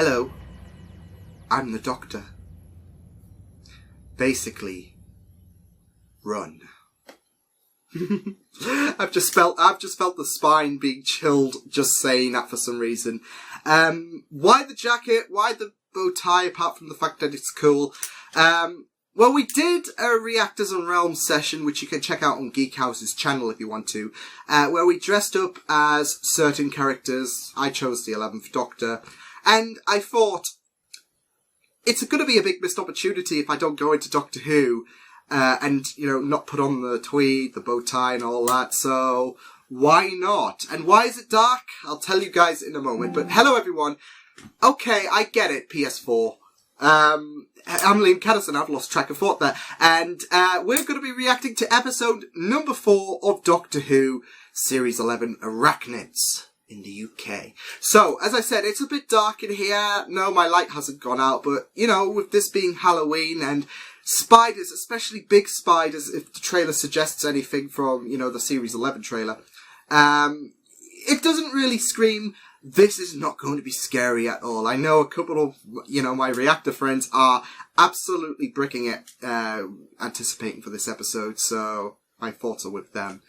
Hello, I'm the Doctor. Basically, run. I've just felt the spine being chilled just saying that for some reason. Why the jacket? Why the bow tie? Apart from the fact that it's cool. Well, we did a Reactors and Realms session, which you can check out on Geek House's channel if you want to, where we dressed up as certain characters. I chose the 11th Doctor, and I thought it's going to be a big missed opportunity if I don't go into Doctor Who, and, you know, not put on the tweed, the bow tie and all that, so why not? And why is it dark? I'll tell you guys in a moment, but hello everyone. Okay, I get it, PS4. I'm Liam Catterson, I've lost track of thought there, and we're going to be reacting to episode number 4 of Doctor Who, Series 11, Arachnids, in the UK. So, as I said, it's a bit dark in here. No, my light hasn't gone out, but, you know, with this being Halloween and spiders, especially big spiders, if the trailer suggests anything from, you know, the Series 11 trailer, it doesn't really scream, this is not going to be scary at all. I know a couple of, you know, my reactor friends are absolutely bricking it, anticipating for this episode, so my thoughts are with them.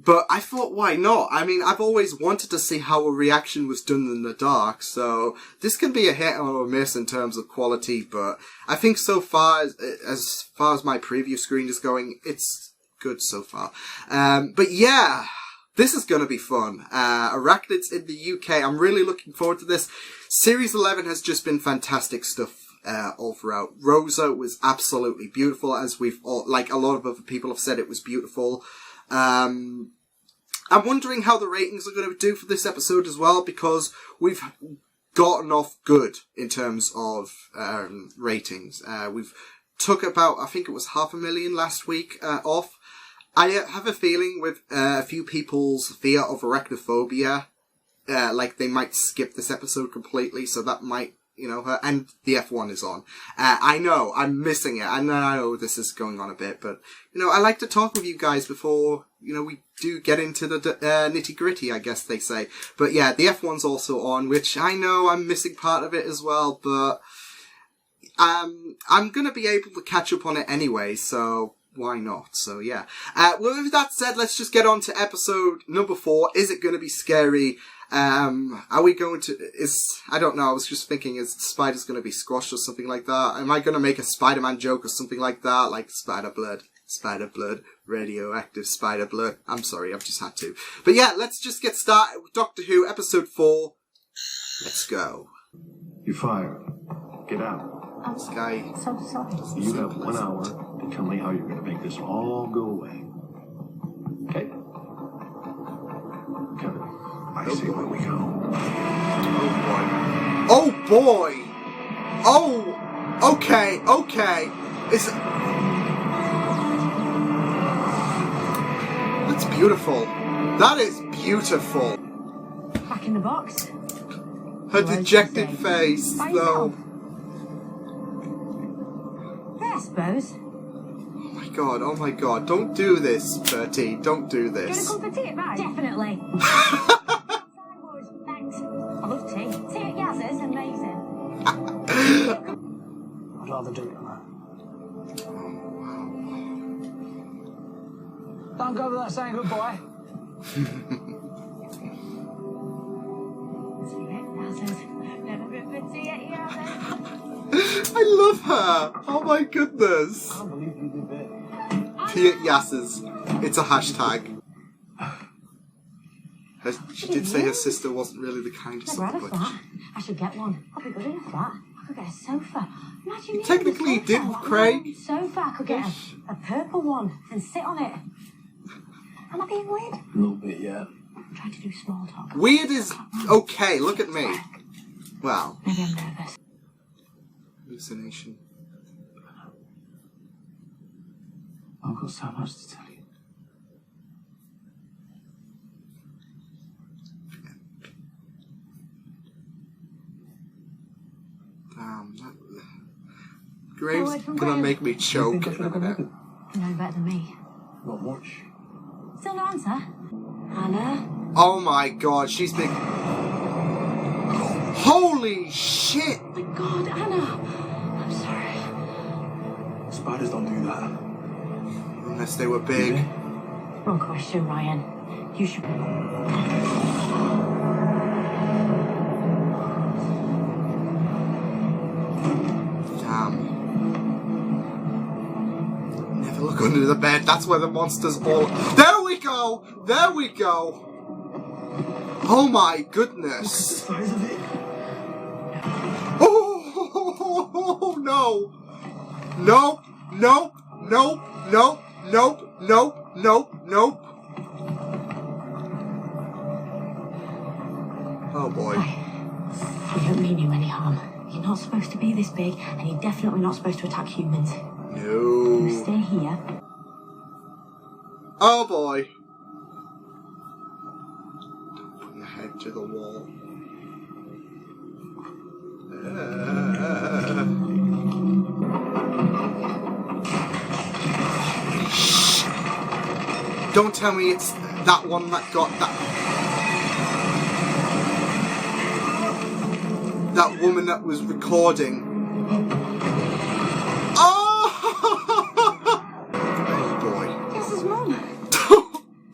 But I thought, why not? I mean, I've always wanted to see how a reaction was done in the dark, so this can be a hit or a miss in terms of quality, but I think so far, as far as my preview screen is going, it's good so far. But yeah, this is going to be fun. Arachnids in the UK. I'm really looking forward to this. Series 11 has just been fantastic stuff all throughout. Rosa was absolutely beautiful, as we've all, like a lot of other people have said, it was beautiful. I'm wondering how the ratings are going to do for this episode as well, because we've gotten off good in terms of ratings. We've took about, I think it was 500,000 last week off. I have a feeling with a few people's fear of arachnophobia, like they might skip this episode completely, so that might, you know, hurt. And the F1 is on. I know, I'm missing it. I know this is going on a bit, but, you know, I like to talk with you guys before, you know, we do get into the nitty-gritty, I guess they say. But yeah, the F1's also on, which I know I'm missing part of it as well, but I'm gonna be able to catch up on it anyway, so why not? So yeah. Well, with that said, let's just get on to episode number 4. Is it going to be scary? Are we going to, I don't know, I was just thinking, is Spider's going to be squashed or something like that? Am I going to make a Spider-Man joke or something like that? Like spider blood, radioactive spider blood. I'm sorry, I've just had to. But yeah, let's just get started with Doctor Who, episode 4. Let's go. You're fired. Get out. This guy. So sorry. You have 1 hour to tell me how you're going to make this all go away. Okay? Kevin, I say where we go. Oh boy! Oh! Okay. That's beautiful. That is beautiful. Back in the box. Her dejected face, though. I suppose. Oh my god, don't do this, Bertie, don't do Do you this. want to come for tea at night? Definitely. Thanks. I love tea. Tea at Yaz's, amazing. I'd rather do it than that. Don't go without saying goodbye. Tea at Yaz's. Never been for tea at Yaz's. I love her! Oh my goodness! I can't believe you did that. Tea at Yass's. It's a hashtag. She did say her sister wasn't really the kindest Never of had the a bunch. flat. I should get one. I'll be good in a flat. I could get a sofa. Imagine me Technically, with a you did, sofa. Craig. Sofa. I could get a purple one and sit on it. Am I being weird? A little bit, yeah. I'm trying to do small talk. Weird is okay, look at me. Well. Maybe I'm nervous. Hallucination. I've got so much to tell you. Graves gonna make me choke in a minute. You know better than me. Not much. Still no answer? Hannah? Oh my god, she's been... Holy shit! Oh my God, Anna. I'm sorry. Spiders don't do that. Unless they were big. Wrong question, Ryan. You should... Damn. Never look under the bed. That's where the monsters all... There we go! There we go! Oh my goodness. Look at the size of it. Oh, no! Nope! Nope! Nope! Nope! Nope! Nope! Nope! Nope! Oh boy. I don't mean you any harm. You're not supposed to be this big, and you're definitely not supposed to attack humans. No. You stay here. Oh boy. Don't put your head to the wall. Shh. Don't tell me it's that one that got that woman that was recording. Oh! Oh boy. This is Mum.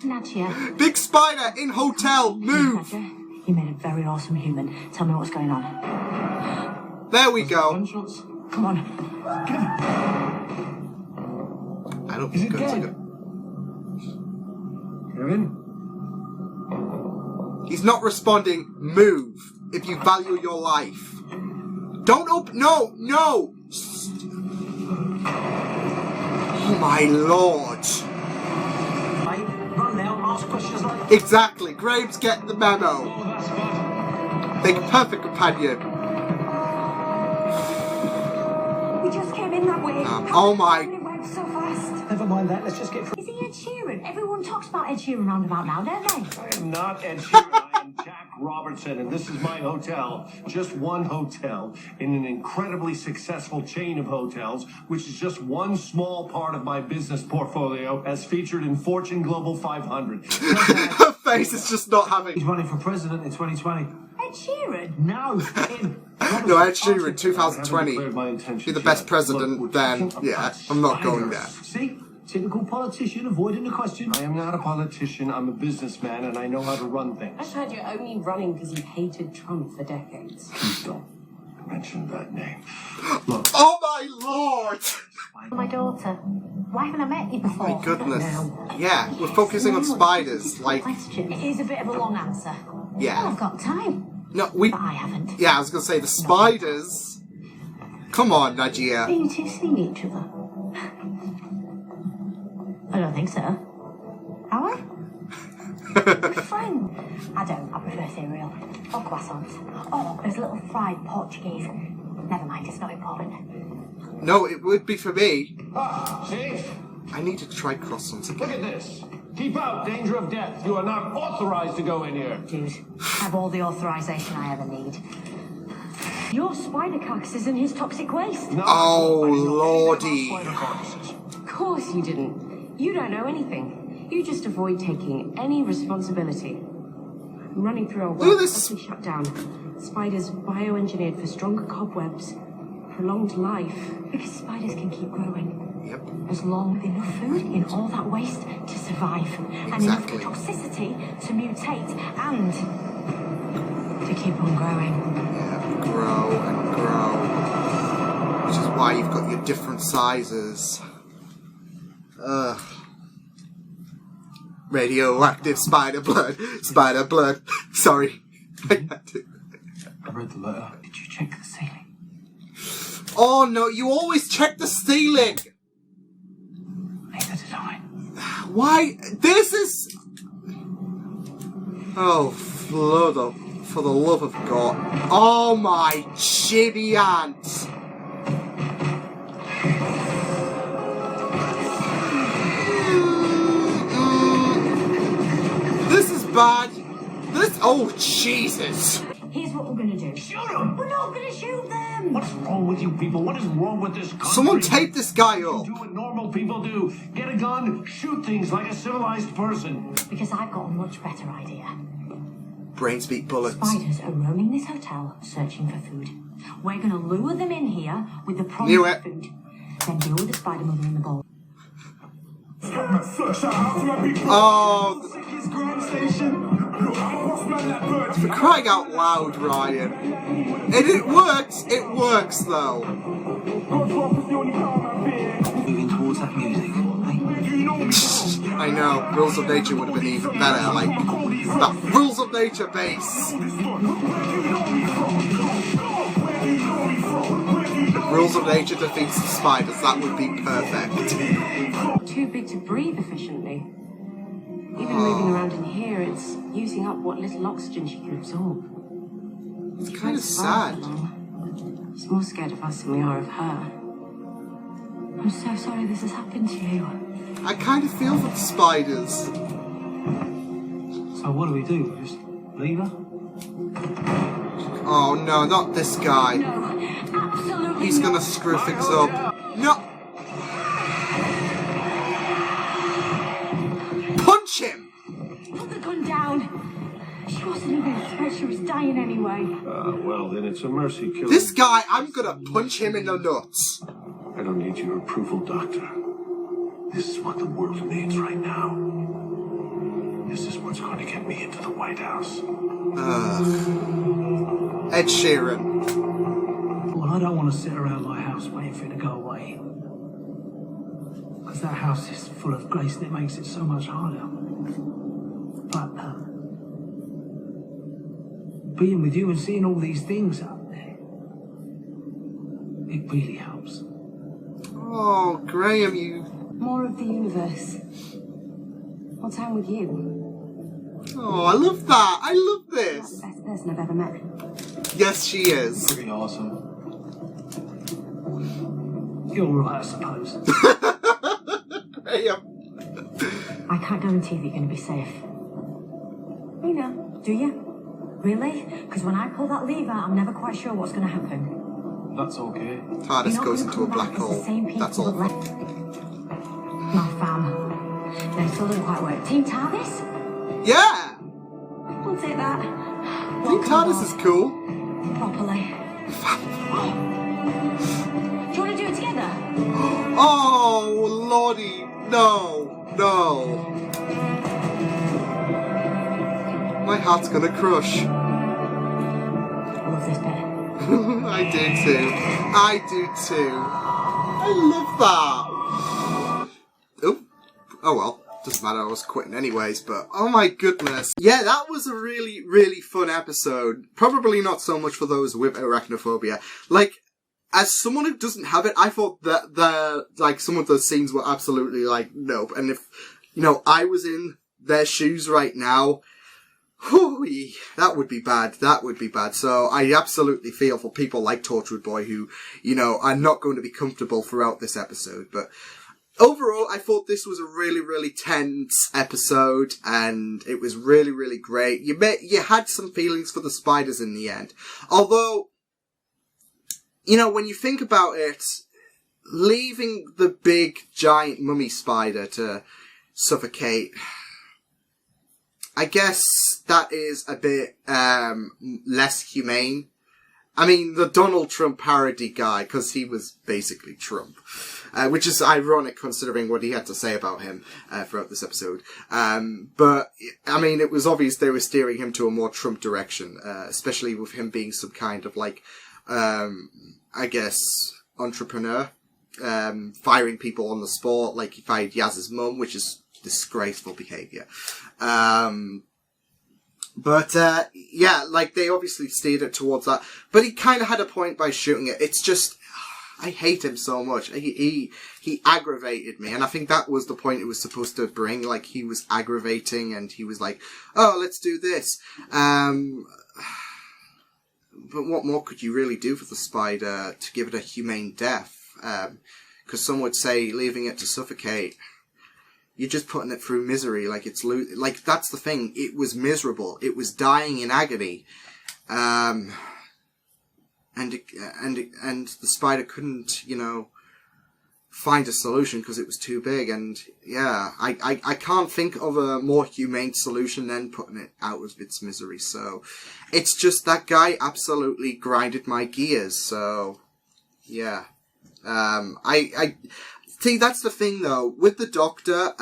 Nadia. Big spider in hotel. Move. Nadia, you made a very awesome human. Tell me what's going on. There we go. Gunshots? Come on. I don't think guns are good. Kevin? He's not responding. Move. If you value your life. Don't open. No. No. Oh my lord. Run now, ask questions like... Exactly. Graves get the memo. Oh, that's fun. Make a perfect companion. We just came in that way. Oh my... It went so fast. Never mind that, let's just get... Is he Ed Sheeran? Everyone talks about Ed Sheeran roundabout now, don't they? I am not Ed Sheeran, I am Jack Robertson, and this is my hotel. Just one hotel in an incredibly successful chain of hotels, which is just one small part of my business portfolio as featured in Fortune Global 500. Her face is just not having... He's running for president in 2020. Ed Sheeran? No, him. No, Ed Sheeran, 2020. Be the best president then. Yeah, I'm not going there. See? Typical politician avoiding the question. I am not a politician, I'm a businessman, and I know how to run things. I've heard you're only running because you hated Trump for decades. Please don't mention that name. Look. Oh my lord! My daughter. Why haven't I met you before? My goodness. Yeah, we're focusing on spiders. Like, Question. It is a bit of a long answer. yeah. Well, I've got time. No, we... But I haven't. Yeah, I was gonna say, the spiders... Come on, Nadia. Are you two seeing each other? I don't think so. Are we? We're friends. I don't. I prefer cereal. Or croissants. Oh, there's a little fried Portuguese. Never mind, it's not important. No, it would be for me. Ah, see? I need to try croissants Look again. at this. Keep out, danger of death. You are not authorized to go in here. Dude, I have all the authorization I ever need. Your spider carcass is in his toxic waste. No, Oh, I didn't know lordy. anything about spider carcasses. Of course you didn't. You don't know anything. You just avoid taking any responsibility. Running through our Look at work this. has shut down. Spiders bioengineered for stronger cobwebs, prolonged life. Because spiders can keep growing. Yep. As long as enough food in all that waste to survive. And enough Exactly. toxicity to mutate and to keep on growing. Yeah, grow and grow. Which is why you've got your different sizes. Ugh. Radioactive spider blood. Spider blood. Sorry. I had to. I read the letter. Did you check the ceiling? Oh no, you always check the ceiling! Neither did I. Why? This is... Oh, for the love of God. Oh my chibby aunt! This is bad. This... Oh, Jesus. Here's what we're gonna do. Shoot him! We're not gonna shoot them! What's wrong with you people? What is wrong with this country? Someone tape this guy up. Do what normal people do. Get a gun, shoot things like a civilized person. Because I've got a much better idea. brains beat bullets. Spiders are roaming this hotel searching for food. We're going to lure them in here with the Knew promised it. food. Then deal with the spider mother in the bowl. Oh, for crying out loud, Ryan. And it works though. Moving towards that music, I know, Rules of Nature would have been even better, like, that Rules of Nature bass. Rules of Nature defeats the spiders, that would be perfect. Too big to breathe efficiently. Even moving around in here, it's using up what little oxygen she can absorb. It's kind of sad. She's more scared of us than we are of her. I'm so sorry this has happened to you. I kind of feel for the spiders. So what do we do? Just leave her? Oh no, not this guy. No, absolutely He's gonna not. screw things up. No! Punch him! Put the gun down. She wasn't even a threat. She was dying anyway. Well, then it's a mercy killing. This guy, I'm gonna punch him in the nuts. I don't need your approval, Doctor. This is what the world needs right now. This is what's going to get me into the White House. Ed Sheeran. Well, I don't want to sit around my house waiting for it to go away. Because that house is full of grace and it makes it so much harder. But being with you and seeing all these things out there, it really helps. Oh, Graham, you... More of the universe. What time with you? Oh, I love that. I love That's this. the best person I've ever met. Yes, she is. Pretty awesome. You're right, I suppose. Graham. I can't guarantee that you're going to be safe. You know. Do you? Really? Because when I pull that lever, I'm never quite sure what's going to happen. That's okay. TARDIS You're not goes gonna into a come black back as hole. the same people That's all. that left. My fam. They still don't quite work. Team TARDIS? Yeah! We'll take that. Team TARDIS is cool. Properly. Do you want to do it together? Oh, lordy. No. No. My heart's gonna crush. I love this bit. I do too. I do too. I love that. Oh well. Doesn't matter, I was quitting anyways, but oh my goodness. Yeah, that was a really, really fun episode. Probably not so much for those with arachnophobia. Like, as someone who doesn't have it, I thought that some of those scenes were absolutely like, nope. And if, I was in their shoes right now, whoo, that would be bad. That would be bad. So I absolutely feel for people like Tortured Boy who, are not going to be comfortable throughout this episode. But overall, I thought this was a really, really tense episode, and it was really, really great. You had some feelings for the spiders in the end. Although, when you think about it, leaving the big, giant mummy spider to suffocate, I guess that is a bit less humane. I mean, the Donald Trump parody guy, because he was basically Trump. Which is ironic considering what he had to say about him throughout this episode. But, I mean, it was obvious they were steering him to a more Trump direction, especially with him being some kind of, I guess, entrepreneur, firing people on the spot, like he fired Yaz's mum, which is disgraceful behaviour. But they obviously steered it towards that. But he kind of had a point by shooting it. It's just, I hate him so much. He aggravated me. And I think that was the point it was supposed to bring. Like, he was aggravating and he was like, oh, let's do this. But what more could you really do for the spider to give it a humane death? Because some would say leaving it to suffocate, you're just putting it through misery. Like, that's the thing. It was miserable. It was dying in agony. And the spider couldn't, find a solution because it was too big. And yeah, I can't think of a more humane solution than putting it out of its misery. So it's just that guy absolutely grinded my gears. So yeah, I see, that's the thing though with the Doctor.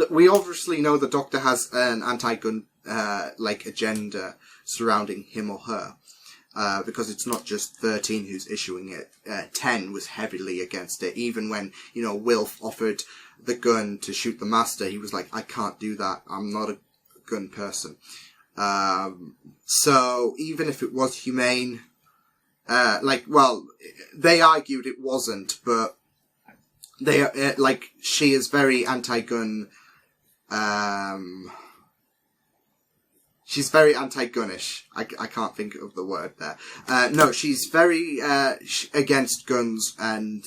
We obviously know the Doctor has an anti-gun agenda surrounding him or her. Because it's not just 13 who's issuing it. 10 was heavily against it. Even when, Wilf offered the gun to shoot the Master, he was like, I can't do that. I'm not a gun person. So even if it was humane, they argued it wasn't, but they, she is very anti-gun, she's very anti-gunnish. I can't think of the word there. No, she's very against guns, and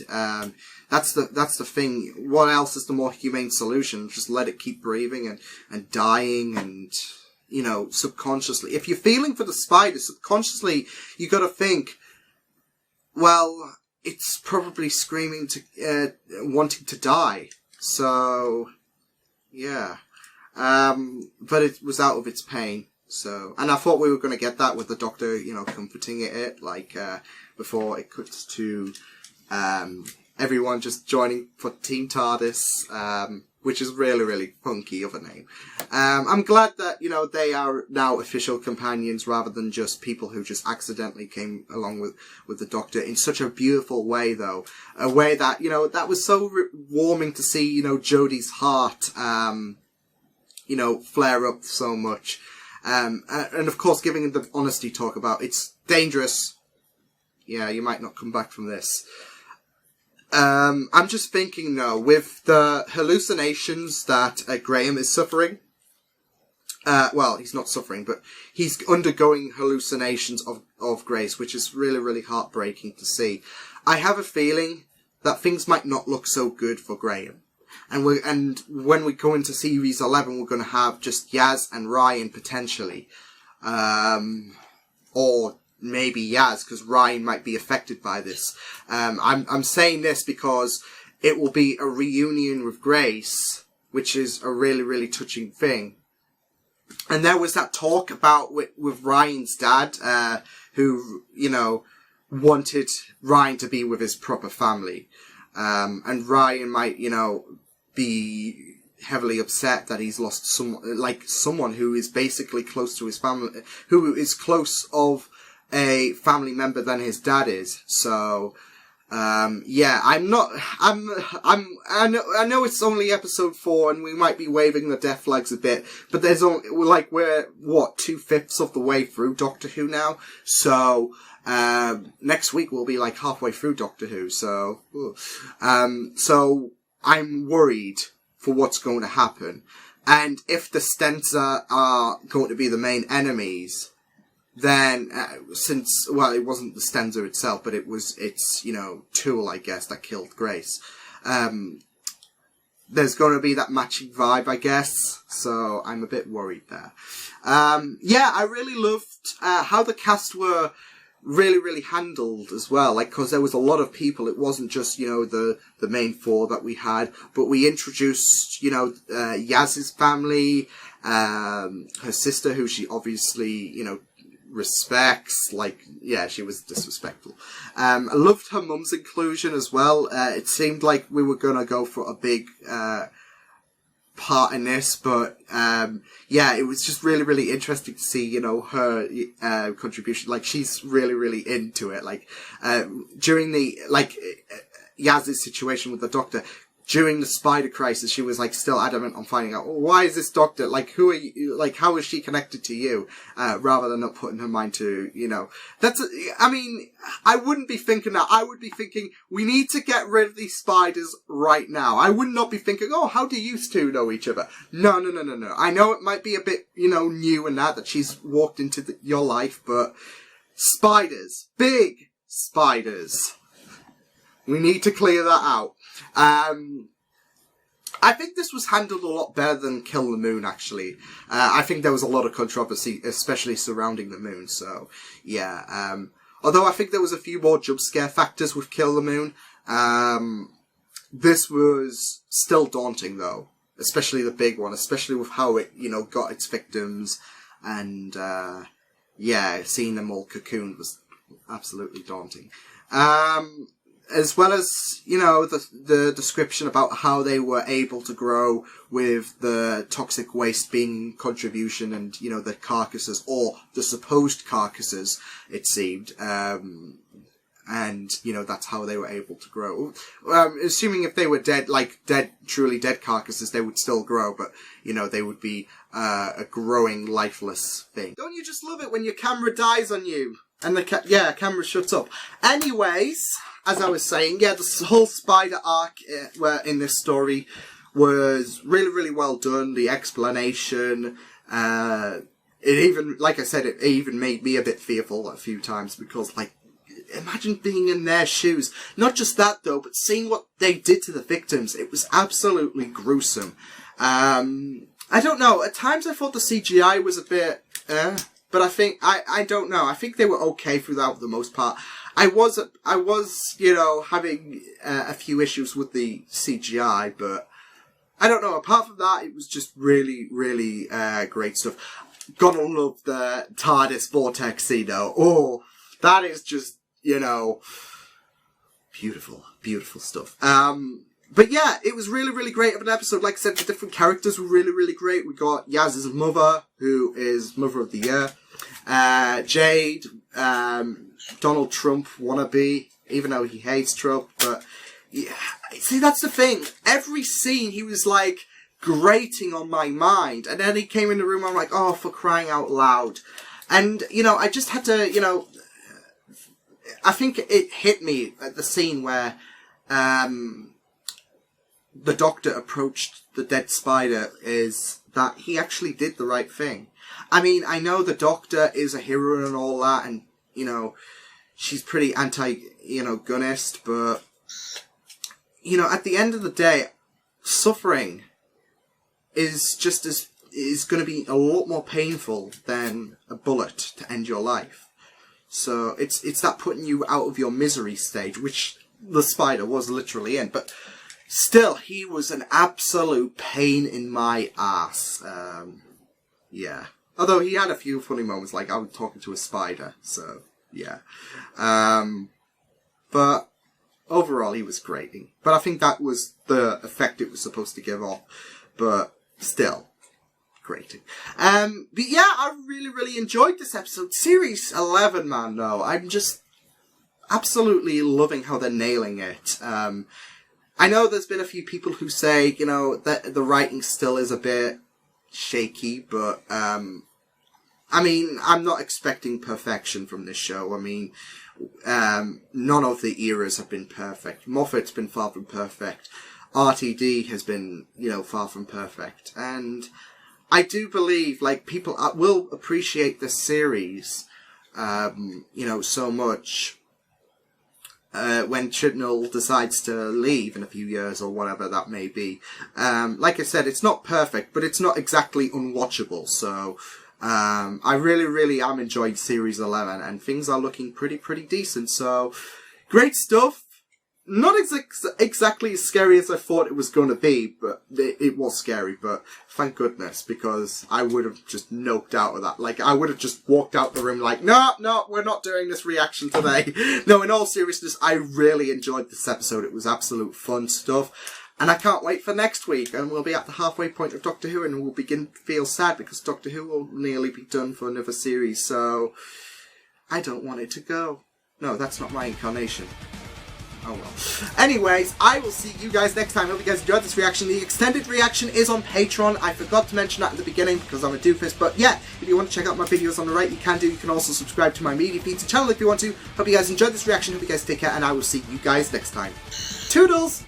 that's the thing. What else is the more humane solution? Just let it keep breathing and dying, and subconsciously. If you're feeling for the spider, subconsciously you got to think, well, it's probably screaming to wanting to die. So yeah. But it was out of its pain. So, and I thought we were going to get that with the Doctor, comforting it, before it cuts to, everyone just joining for Team TARDIS, which is really, really funky of a name. I'm glad that, they are now official companions rather than just people who just accidentally came along with the Doctor in such a beautiful way, though. A way that, that was so warming to see, Jodie's heart, flare up so much. And of course, giving the honesty talk about it's dangerous. Yeah, you might not come back from this. I'm just thinking now, with the hallucinations that Graham is suffering, he's not suffering, but he's undergoing hallucinations of Grace, which is really, really heartbreaking to see. I have a feeling that things might not look so good for Graham. And when we go into series 11, we're going to have just Yaz and Ryan potentially, or maybe Yaz, because Ryan might be affected by this. I'm saying this because it will be a reunion with Grace, which is a really, really touching thing. And there was that talk about with Ryan's dad, who wanted Ryan to be with his proper family, and Ryan might be heavily upset that he's lost someone who is basically close to his family, who is close of a family member than his dad is. So, I know it's only episode 4 and we might be waving the death flags a bit, but there's only, we're 2/5 of the way through Doctor Who now. So, next week we'll be halfway through Doctor Who. So, I'm worried for what's going to happen. And if the Stenza are going to be the main enemies, then, it wasn't the Stenza itself, but it's tool, I guess, that killed Grace. There's going to be that matching vibe, I guess. So I'm a bit worried there. I really loved, how the cast were really, really handled as well, because there was a lot of people. It wasn't just, the main 4 that we had, but we introduced, Yaz's family, her sister, who she obviously, respects, she was disrespectful. I loved her mum's inclusion as well. It seemed like we were gonna go for a big, part in this, but it was just really, really interesting to see, her contribution. She's really, really into it. During the Yaz's situation with the Doctor, during the Spider Crisis, she was still adamant on finding out, why is this Doctor, who are you, how is she connected to you, rather than not putting her mind to, I wouldn't be thinking that. I would be thinking, we need to get rid of these spiders right now. I would not be thinking, how do you two know each other? No. I know it might be a bit, new and that she's walked into your life, but spiders, big spiders. We need to clear that out. I think this was handled a lot better than Kill the Moon, actually. I think there was a lot of controversy, especially surrounding the moon, so, yeah. Although I think there was a few more jump scare factors with Kill the Moon. This was still daunting, though. Especially the big one, especially with how it, got its victims. And, seeing them all cocooned was absolutely daunting. As well as, the description about how they were able to grow with the toxic waste being contribution and, the carcasses, or the supposed carcasses, it seemed. And, that's how they were able to grow. Assuming if they were dead, truly dead carcasses, they would still grow, but, they would be a growing, lifeless thing. Don't you just love it when your camera dies on you? And the camera shuts up. Anyways, as I was saying, the whole spider arc in this story was really, really well done. The explanation, it even, like I said, it even made me a bit fearful a few times because, imagine being in their shoes. Not just that, though, but seeing what they did to the victims. It was absolutely gruesome. I don't know. At times I thought the CGI was a bit, but I think, I don't know. I think they were okay throughout the most part. I was, having a few issues with the CGI, but I don't know. Apart from that, it was just really, really, great stuff. Gotta love the TARDIS vortex scene, though. Oh, that is just, beautiful, beautiful stuff. But yeah, it was really, really great of an episode. Like I said, the different characters were really, really great. We got Yaz's mother, who is Mother of the Year. Jade, Donald Trump wannabe, even though he hates Trump. But yeah, see, that's the thing. Every scene, he was grating on my mind. And then he came in the room, I'm like, oh, for crying out loud. And, I just had to, I think it hit me at the scene where, the Doctor approached the dead spider is that he actually did the right thing. I mean, I know the Doctor is a hero and all that, and, she's pretty anti-Gunnist, but, at the end of the day, suffering is going to be a lot more painful than a bullet to end your life. So it's that putting you out of your misery stage, which the spider was literally in, but still, he was an absolute pain in my ass. Yeah. Although he had a few funny moments, like I was talking to a spider, so, yeah. But overall, he was grating. But I think that was the effect it was supposed to give off. But still, grating. But yeah, I really, really enjoyed this episode. Series 11, man, though. I'm just absolutely loving how they're nailing it. I know there's been a few people who say, that the writing still is a bit shaky, but, I mean, I'm not expecting perfection from this show. I mean, none of the eras have been perfect. Moffat's been far from perfect. RTD has been, far from perfect. And I do believe, people will appreciate this series, so much. When Chibnall decides to leave in a few years or whatever that may be. Like I said, it's not perfect, but it's not exactly unwatchable. So, I really, really am enjoying Series 11 and things are looking pretty decent. So, great stuff. Not exactly as scary as I thought it was going to be, but it was scary, but thank goodness, because I would have just noped out of that. I would have just walked out the room no, we're not doing this reaction today. No, in all seriousness, I really enjoyed this episode. It was absolute fun stuff. And I can't wait for next week, and we'll be at the halfway point of Doctor Who, and we'll begin to feel sad, because Doctor Who will nearly be done for another series, so I don't want it to go. No, that's not my incarnation. Oh well. Anyways, I will see you guys next time. Hope you guys enjoyed this reaction. The extended reaction is on Patreon. I forgot to mention that in the beginning because I'm a doofus. But yeah, if you want to check out my videos on the right, you can do. You can also subscribe to my media feeds and channel if you want to. Hope you guys enjoyed this reaction. Hope you guys take care, and I will see you guys next time. Toodles!